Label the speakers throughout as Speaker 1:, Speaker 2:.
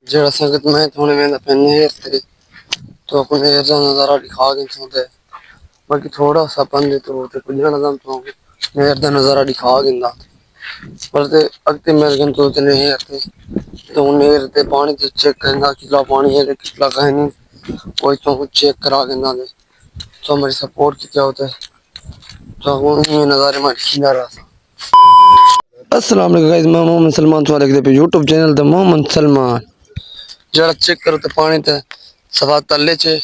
Speaker 1: जेड़ा संगत में थोड़े में पे नहर थे तो अपने नहर का नजारा दिखा के सुनते बाकी थोड़ा सा पंदे तो कुछ ना दम तो नहर का नजारा दिखा गिंदा पर ते अगते मेरे गन तो नहर थे तो नहर ते पानी तो चेक करना कितना पानी है कितना का नहीं कोई तो कुछ चेक करा गिंदा दे तो हमारी सपोर्ट कितना होता है तो वो ये नजारे में खिंदा रहा था। अस्सलाम वालेकुम गाइस, मैं मोहम्मद सलमान तो वाले पे YouTube channel the Mohammed Salman जरा चेक करो तो पानी ते सफा तले चे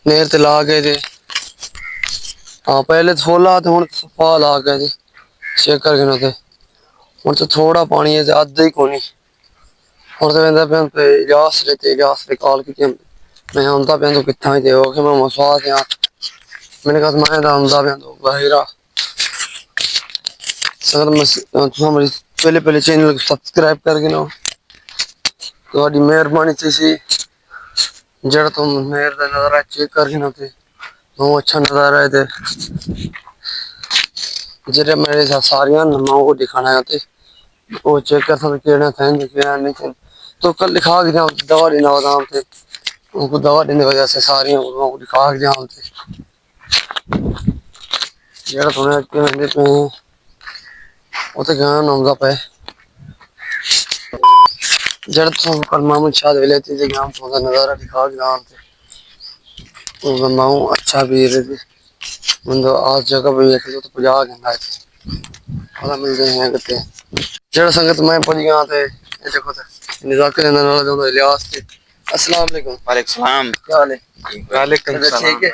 Speaker 1: नहर ते ला गए थे। हाँ पहले तो फुल आते हुन सफा ला गए थे चेक करके ना थे हुन तो थोड़ा पानी है आधा ही कोनी और तो वेंदा पे इजास रे कॉल की मैं आंदा पे तो किथा ही थे ओके मैं मसवाद है मैंने कहा मैं आंदा पे तो बाहरा सर तुम हमारी पहले पहले चैनल को सब्सक्राइब करके ना तो मेहरबानी थी जरा तुम नहर का नज़ारा चेक करके ना थे बहुत अच्छा नज़ारा है थे जरा मेरे साथ सारियां नमाओं को दिखाना आते वो चेक कर सकते केड़ा थे केड़ा नहीं थे तो कल दिखा के दवा देना बताम थे उनको दवा देने की वजह से सारियां को दिखा के जाम थे जरा थोड़ा के मैंने पे वो तो गाना नमजा पे जरा तो कल मामूद शाद वेले थे गांव का नज़ारा दिखा के जाम थे तो मामू अच्छा भी रहे थे मतलब आज जगह पे देखे तो पुजा गंदा थे पता मिल गए हैं कहते जरा संगत मैं पहुंच गया थे ये देखो थे निजाकर रहने वाला जो इलियास थे। अस्सलाम वालेकुम।
Speaker 2: वालेकुम सलाम।
Speaker 1: क्या हाल है?
Speaker 2: वालेकुम सलाम।
Speaker 1: ठीक है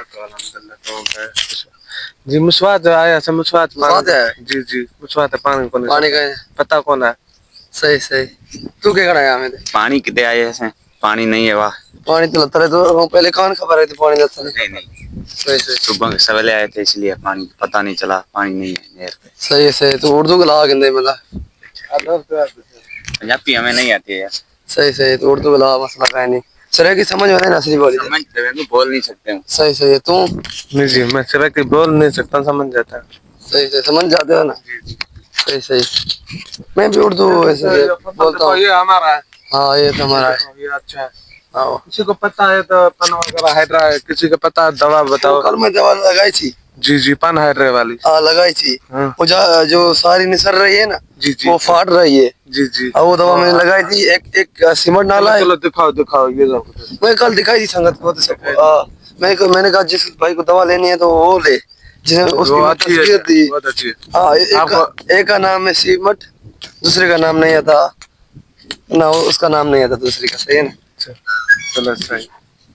Speaker 2: जी मुसवाद आया सब मुसवाद
Speaker 1: मुसवाद है
Speaker 2: जी जी मुसवाद पानी कौन
Speaker 1: पानी का
Speaker 2: पता कौन है
Speaker 1: सही सही तू क्या कराया हमें
Speaker 2: पानी कितने आए ऐसे पानी नहीं है वाह
Speaker 1: पानी तो लता रहे तो पहले कौन खबर है थी पानी लता
Speaker 2: नहीं नहीं
Speaker 1: सही सही
Speaker 2: सुबह सवेरे आए थे इसलिए पानी पता नहीं चला पानी नहीं है नहर पे
Speaker 1: सही सही तो उर्दू का ला गंदे मतलब
Speaker 2: पंजाबी हमें नहीं आती है यार
Speaker 1: सही सही तो उर्दू का ला मसला का नहीं सर की समझ में ना असली बोली
Speaker 2: समझ तो बोल नहीं सकते हूँ
Speaker 1: सही सही है तू
Speaker 2: नहीं जी मैं सर की बोल नहीं सकता समझ जाता
Speaker 1: सही सही समझ जाते हो ना सही सही मैं भी उर्दू ऐसे बोलता हूँ
Speaker 2: ये हमारा है
Speaker 1: हाँ ये तो हमारा है
Speaker 2: ये अच्छा है
Speaker 1: हाँ
Speaker 2: किसी को पता है तो पन वगैरह हाइड्रा है किसी को पता है दवा बताओ
Speaker 1: कल मैं दवा लगाई थी
Speaker 2: जी जी पन हाइड्रा वाली
Speaker 1: हाँ लगाई थी वो जो सारी निसर रही है ना
Speaker 2: जी जी
Speaker 1: वो फाट रही है
Speaker 2: जी जी
Speaker 1: और वो दवा मैंने लगाई थी एक सीमेंट नाला है
Speaker 2: चलो दिखाओ दिखाओ ये
Speaker 1: मैं कल दिखाई थी संगत को तो मैंने कहा जिस भाई को दवा लेनी है तो वो ले जिसने उसकी तस्वीर दी
Speaker 2: बहुत अच्छी है
Speaker 1: हाँ एक का नाम है सीमट दूसरे का नाम नहीं आता ना उसका नाम नहीं आता दूसरे का सही है ना
Speaker 2: चलो सही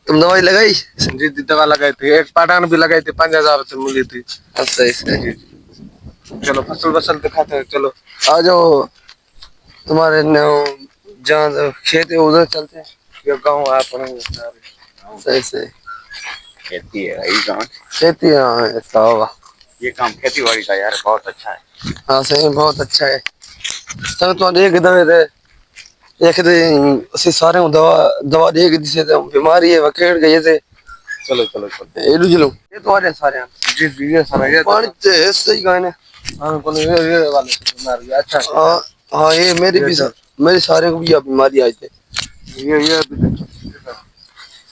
Speaker 1: तुम दवाई लगाई
Speaker 2: जी जी दवा लगाई थी एक पाटान भी लगाई थी 5,000 से मिली थी
Speaker 1: सही सही
Speaker 2: चलो फसल फसल दिखाते हैं चलो
Speaker 1: आ जाओ तुम्हारे जहाँ खेत है उधर चलते हैं
Speaker 2: ये गाँव आप
Speaker 1: सही सही
Speaker 2: खेती है यही गाँव
Speaker 1: खेती हाँ ऐसा होगा
Speaker 2: ये काम खेती बाड़ी का यार बहुत अच्छा है
Speaker 1: हाँ सही बहुत अच्छा है सर तो एक दवा दे एक उसी सारे दवा दवा दे जिसे बीमारी है वकेट गए थे
Speaker 2: चलो चलो चलो
Speaker 1: ये चलो ये तो आ रहे सारे
Speaker 2: जी जी ये सारा ये
Speaker 1: पानी से सही गाने
Speaker 2: हाँ बोलो ये वाले बीमारी अच्छा
Speaker 1: हाँ हाँ ये मेरी भी मेरे सारे को भी बीमारी आई थी
Speaker 2: ये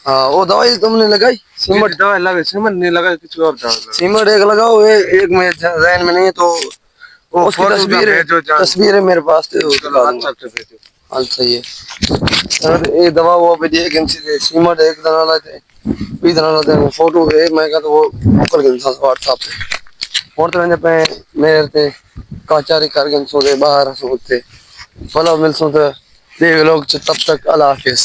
Speaker 1: हाँ वो दवाई तुमने लगाई
Speaker 2: सीमेंट दवा लगा सीमेंट नहीं लगा किसी और दवा
Speaker 1: सीमेंट एक लगाओ एक में जहन में नहीं तो उसकी तस्वीर है मेरे पास तो हाँ सही है सर ये दवा वो भी दिए कि सीमेंट एक दाना लाते भी दाना लाते हैं फोटो है मैं कहता वो मोकल के व्हाट्सएप पे और तो मैंने पे मेरे थे काचारी करके सोते बाहर सोते फलो मिल सोते देख लोग तब तक अल्लाह हाफिज़।